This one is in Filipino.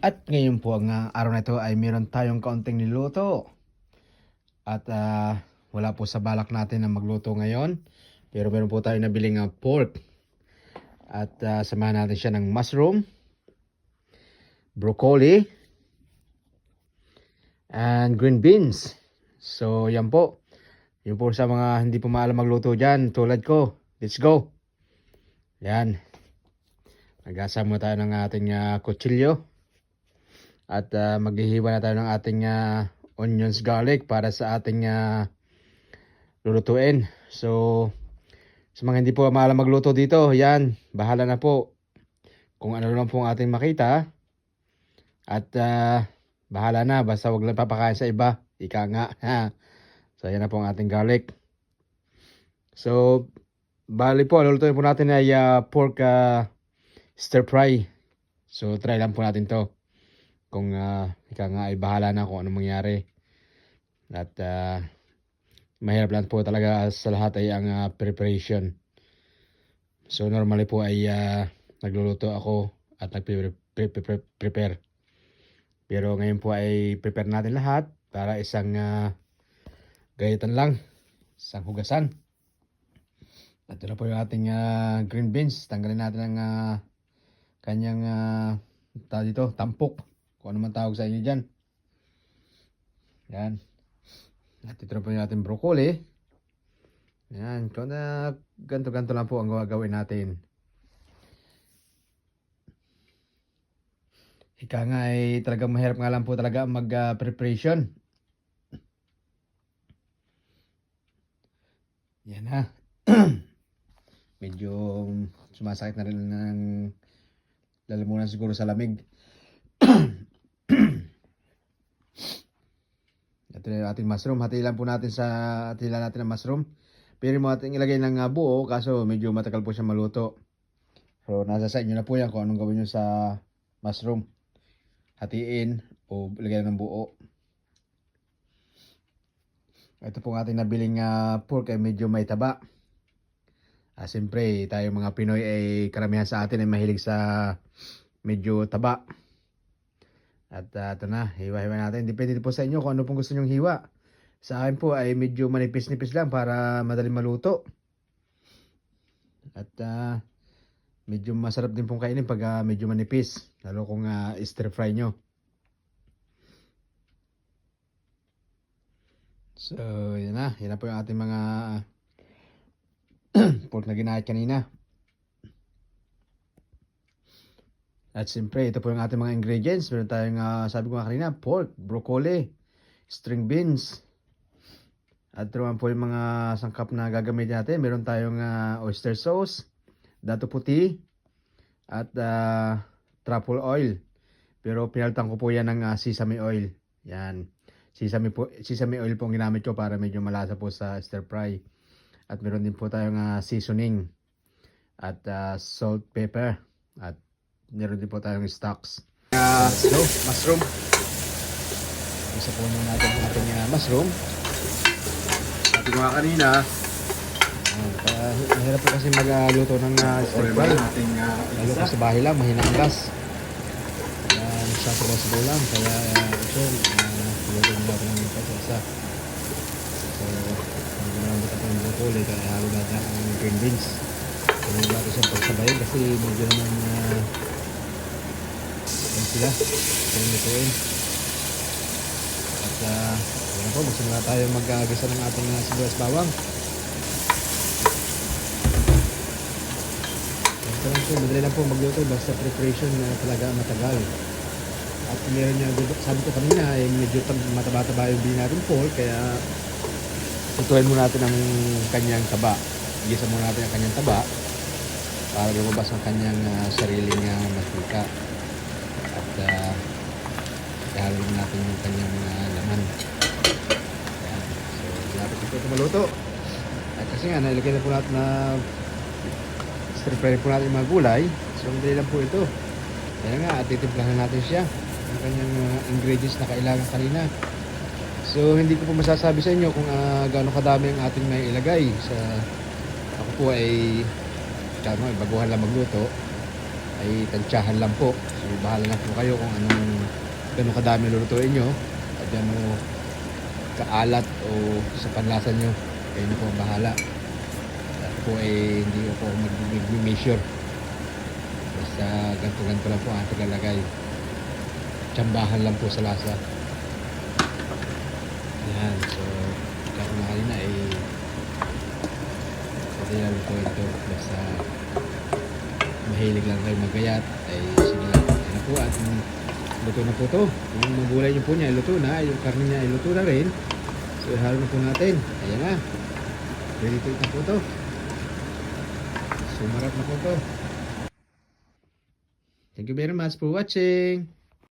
At ngayon po ang araw na ito ay meron tayong kaunting niluto. At wala po sa balak natin na magluto ngayon. Pero meron po tayong nabiling pork. At samahan natin siya ng mushroom, broccoli, and green beans. So yan po. Yun po sa mga hindi po maalam magluto dyan tulad ko. Let's go. Yan. Nag-asa mo tayo ng ating kutsilyo. At maghihiwa na tayo ng ating onions, garlic para sa ating lulutuin. So, sa mga hindi po maalam magluto dito, yan, bahala na po. Kung ano lang po ang ating makita. At bahala na, basta wag lang papakain sa iba. Ika nga. Ha? So, yan na po ang ating garlic. So, bali po, lulutuin po natin ay pork stir fry. So, try lang po natin to. Kung ika nga ay bahala na kung anong mangyari. At mahirap lang po talaga sa lahat ay ang preparation. So normally po ay nagluluto ako at nagpe-prepare. Pero ngayon po ay prepare natin lahat para isang gayatan lang. Isang hugasan. At ito na po yung ating green beans. Tanggalin natin ang kanyang dito, tampok. Kung ano man tawag sa inyo dyan. Yan. At ito na po yung ating broccoli. Yan. Kung ganto-ganto lang po ang gagawin natin. Ika nga ay talagang mahirap nga lang po talaga mag-preparation. Yan ha. Medyo sumasakit na rin ng lalamunan siguro sa lamig. Ito na yung ating mushroom. Hatilan po natin hatilan natin ang mushroom. Pero mo ating ilagay ng buo kaso medyo matagal po siya maluto. So nasa sa inyo na po yan kung anong gawin nyo sa mushroom. Hatiin o ilagay ng buo. Ito po ang ating nabiling pork ay medyo may taba. Siyempre tayo mga Pinoy ay karamihan sa atin ay mahilig sa medyo taba. At ito na, hiwa-hiwa natin. Depende po sa inyo kung ano pong gusto nyong hiwa. Sa akin po ay medyo manipis-nipis lang para madaling maluto. At medyo masarap din pong kainin pag medyo manipis. Lalo kung stir fry nyo. So, yan na. Yan na po yung ating mga pork na ginahit kanina. At siyempre, ito po yung ating mga ingredients. Meron tayong, sabi ko nga kanina, pork, broccoli, string beans. At ito naman po yung mga sangkap na gagamitin natin. Meron tayong oyster sauce, dato puti, at truffle oil. Pero pinalitan ko po yan ng sesame oil. Yan. Sesame oil po ang ginamit ko para medyo malasa po sa stir fry. At meron din po tayong seasoning. At salt, pepper. At meron din po tayong stocks. So, mushroom. Isa po muna natin ang ating mushroom. Sabi ko nga kanina, mahirap po kasi magluto ng stir fry. Lalo po sa bahay lang, mahina ang gas. Sa sabaw lang, kaya ito, luto natin ng isa-isa. So, ginamit ako ng broccoli, kaya halo natin ang green beans. Kaya natin siyang pagsabayin kasi medyo naman sila lutuin. At yan po, magsimula tayo mag-agisa ng ating sibuyas bawang. Ito lang po, madali lang po magluto basta preparation na talaga matagal. At meron niya, sabi ko kanina ay medyo mataba-taba yung bili natin pork, kaya tutuin muna natin ang kanyang taba. Igisa muna natin ang kanyang taba para lumabas ang kanyang sariling mantika. At ihalin natin yung kanyang laman. Ayan. So, lapit ito maluto. At kasi nga, nailagay na po natin na stir fry po natin yung mga gulay. So, hindi lang po ito. Kaya nga, at titimplahan natin siya. Ang kanyang ingredients na kailangan kanina. So, hindi ko po masasabi sa inyo kung gaano kadami ang ating may ilagay. Ako po ay baguhan lang magluto. Ay tansyahan lang po. So bahala na po kayo kung anong gano'ng kadami lulutuin nyo at gano'ng kaalat o sa panlasa nyo. Kayo na po ang bahala. At po hindi ako mag-measure. Basta ganito-ganito lang po ang tagalagay. Tsambahan lang po sa lasa. Yan. So, kaya ko na kanina pati lang po ito. Basta mahilig lang kayo magayat. Sige lang. Yan na po. At luto na po to. Yung mga gulay nyo po niya, luto na. Yung karne niya, luto na rin. So, ihalo na po natin. Ayan na. Ready to eat na po to. Sumarap na po to. Thank you very much for watching.